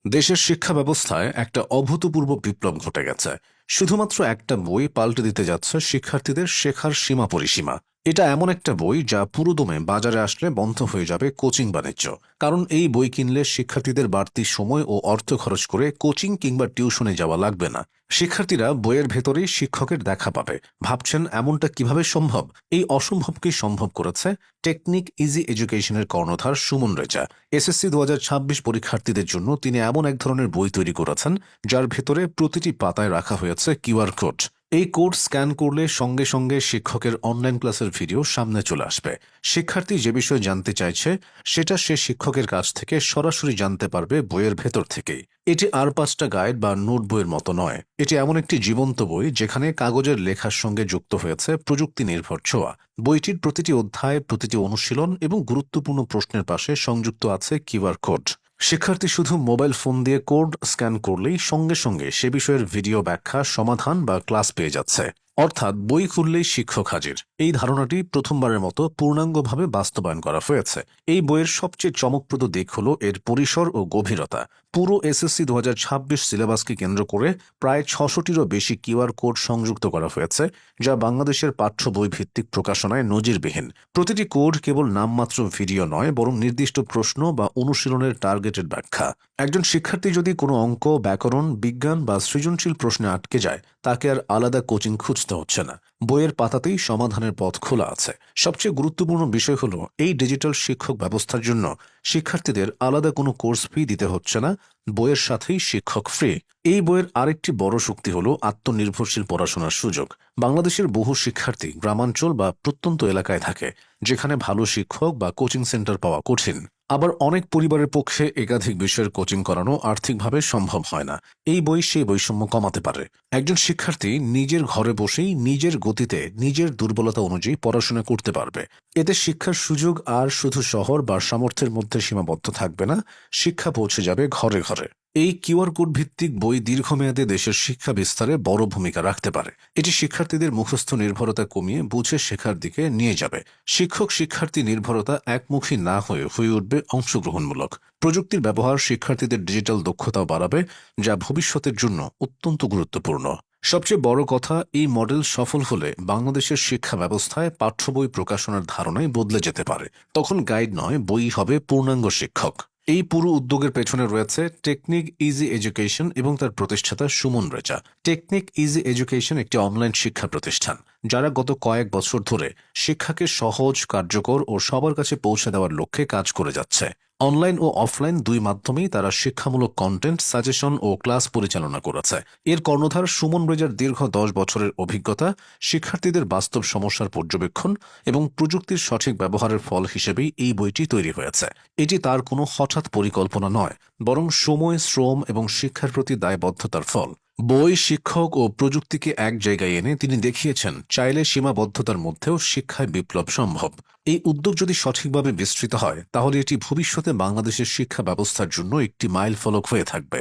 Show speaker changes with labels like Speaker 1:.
Speaker 1: দেশের শিক্ষা ব্যবস্থায় একটা অভূতপূর্ব বিপ্লব ঘটে গেছে। শুধুমাত্র একটা বই পাল্টে দিতে যাচ্ছে শিক্ষার্থীদের শেখার সীমা পরিসীমা। এটা এমন একটা বই যা পুরোদমে বাজারে আসলে বন্ধ হয়ে যাবে কোচিং বাণিজ্য। কারণ এই বই কিনলে শিক্ষার্থীদের বাড়তি সময় ও অর্থ খরচ করে কোচিং কিংবা টিউশনে যাওয়া লাগবে না। শিক্ষার্থীরা বইয়ের ভেতরেই শিক্ষকের দেখা পাবে। ভাবছেন এমনটা কিভাবে সম্ভব? এই অসম্ভবকেই সম্ভব করেছে টেকনিক ইজি এডুকেশনের কর্ণধার সুমন রেজা। এসএসসি 2026 পরীক্ষার্থীদের জন্য তিনি এমন এক ধরনের বই তৈরি করেছেন যার ভেতরে প্রতিটি পাতায় রাখা হয়েছে কিউআর কোড। এই কোড স্ক্যান করলে সঙ্গে সঙ্গে শিক্ষকের অনলাইন ক্লাসের ভিডিও সামনে চলে আসবে। শিক্ষার্থী যে বিষয়ে জানতে চাইছে সেটা সে শিক্ষকের কাছ থেকে সরাসরি জানতে পারবে বইয়ের ভেতর থেকেই। এটি আর 5টা গাইড বা নোট বইয়ের মতো নয়। এটি এমন একটি জীবন্ত বই যেখানে কাগজের লেখার সঙ্গে যুক্ত হয়েছে প্রযুক্তি নির্ভর ছোঁয়া। বইটির প্রতিটি অধ্যায়, প্রতিটি অনুশীলন এবং গুরুত্বপূর্ণ প্রশ্নের পাশে সংযুক্ত আছে কিউআর কোড। শিক্ষার্থী শুধু মোবাইল ফোন দিয়ে কোড স্ক্যান করলেই সঙ্গে সঙ্গে সে বিষয়ের ভিডিও ব্যাখ্যা, সমাধান বা ক্লাস পেয়ে যাচ্ছে। অর্থাৎ বই খুললেই শিক্ষক হাজির। এই ধারণাটি প্রথমবারের মতো পূর্ণাঙ্গভাবে বাস্তবায়ন করা হয়েছে। এই বইয়ের সবচেয়ে চমকপ্রদ দিক হল এর পরিসর ও গভীরতা। পুরো এসএসসি 2026 সিলেবাসকে কেন্দ্র করে প্রায় 600টিরও বেশি কিউআর কোড সংযুক্ত করা হয়েছে, যা বাংলাদেশের পাঠ্য বই ভিত্তিক প্রকাশনায় নজিরবিহীন। প্রতিটি কোড কেবল নামমাত্র ভিডিও নয়, বরং নির্দিষ্ট প্রশ্ন বা অনুশীলনের টার্গেটেড ব্যাখ্যা। একজন শিক্ষার্থী যদি কোনো অঙ্ক, ব্যাকরণ, বিজ্ঞান বা সৃজনশীল প্রশ্নে আটকে যায়, তাকে আর আলাদা কোচিং খুঁজতে হচ্ছে না। বইয়ের পাতাতেই সমাধানের পথ খোলা আছে। সবচেয়ে গুরুত্বপূর্ণ বিষয় হলো এই ডিজিটাল শিক্ষক ব্যবস্থার জন্য শিক্ষার্থীদের আলাদা কোনো কোর্স ফি দিতে হচ্ছে না। বইয়ের সাথেই শিক্ষক ফ্রি। এই বইয়ের আরেকটি বড় শক্তি হলো আত্মনির্ভরশীল পড়াশোনার সুযোগ। বাংলাদেশের বহু শিক্ষার্থী গ্রামাঞ্চল বা প্রত্যন্ত এলাকায় থাকে, যেখানে ভালো শিক্ষক বা কোচিং সেন্টার পাওয়া কঠিন। আবার অনেক পরিবারের পক্ষে একাধিক বিষয়ের কোচিং করানো আর্থিকভাবে সম্ভব হয় না। এই বই সেই বৈষম্য কমাতে পারে। একজন শিক্ষার্থী নিজের ঘরে বসেই নিজের গতিতে নিজের দুর্বলতা অনুযায়ী পড়াশোনা করতে পারবে। এতে শিক্ষার সুযোগ আর শুধু শহর বা সামর্থ্যের মধ্যে সীমাবদ্ধ থাকবে না, শিক্ষা পৌঁছে যাবে ঘরে ঘরে। এই কিউআর কোড ভিত্তিক বই দীর্ঘমেয়াদে দেশের শিক্ষা বিস্তারে বড় ভূমিকা রাখতে পারে। এটি শিক্ষার্থীদের মুখস্থ নির্ভরতা কমিয়ে বুঝে শেখার দিকে নিয়ে যাবে। শিক্ষক শিক্ষার্থী নির্ভরতা একমুখী না হয়ে উঠবে অংশগ্রহণমূলক। প্রযুক্তির ব্যবহার শিক্ষার্থীদের ডিজিটাল দক্ষতাও বাড়াবে, যা ভবিষ্যতের জন্য অত্যন্ত গুরুত্বপূর্ণ। সবচেয়ে বড় কথা, এই মডেল সফল হলে বাংলাদেশের শিক্ষা ব্যবস্থায় পাঠ্য বই প্রকাশনার ধারণাই বদলে যেতে পারে। তখন গাইড নয়, বই হবে পূর্ণাঙ্গ শিক্ষক। এই পুরো উদ্যোগের পেছনে রয়েছে টেকনিক ইজি এডুকেশন এবং তার প্রতিষ্ঠাতা Suman Reza. Technique easy education একটি অনলাইন শিক্ষা প্রতিষ্ঠান যারা গত কয়েক বছর ধরে শিক্ষাকে সহজ, কার্যকর ও সবার কাছে পৌঁছে দেওয়ার লক্ষ্যে কাজ করে যাচ্ছে। অনলাইন ও অফলাইন দুই মাধ্যমেই তারা শিক্ষামূলক কন্টেন্ট, সাজেশন ও ক্লাস পরিচালনা করেছে। এর কর্ণধার সুমন রেজার দীর্ঘ 10 বছরের অভিজ্ঞতা, শিক্ষার্থীদের বাস্তব সমস্যার পর্যবেক্ষণ এবং প্রযুক্তির সঠিক ব্যবহারের ফল হিসেবেই এই বইটি তৈরি হয়েছে। এটি তার কোনো হঠাৎ পরিকল্পনা নয়, বরং সময়, শ্রম এবং শিক্ষার প্রতি দায়বদ্ধতার ফল। বই, শিক্ষক ও প্রযুক্তিকে এক জায়গায় এনে তিনি দেখিয়েছেন চাইলে সীমাবদ্ধতার মধ্যেও শিক্ষায় বিপ্লব সম্ভব। এই উদ্যোগ যদি সঠিকভাবে বিস্তৃত হয়, তাহলে এটি ভবিষ্যতে বাংলাদেশের শিক্ষা ব্যবস্থার জন্য একটি মাইলফলক হয়ে থাকবে।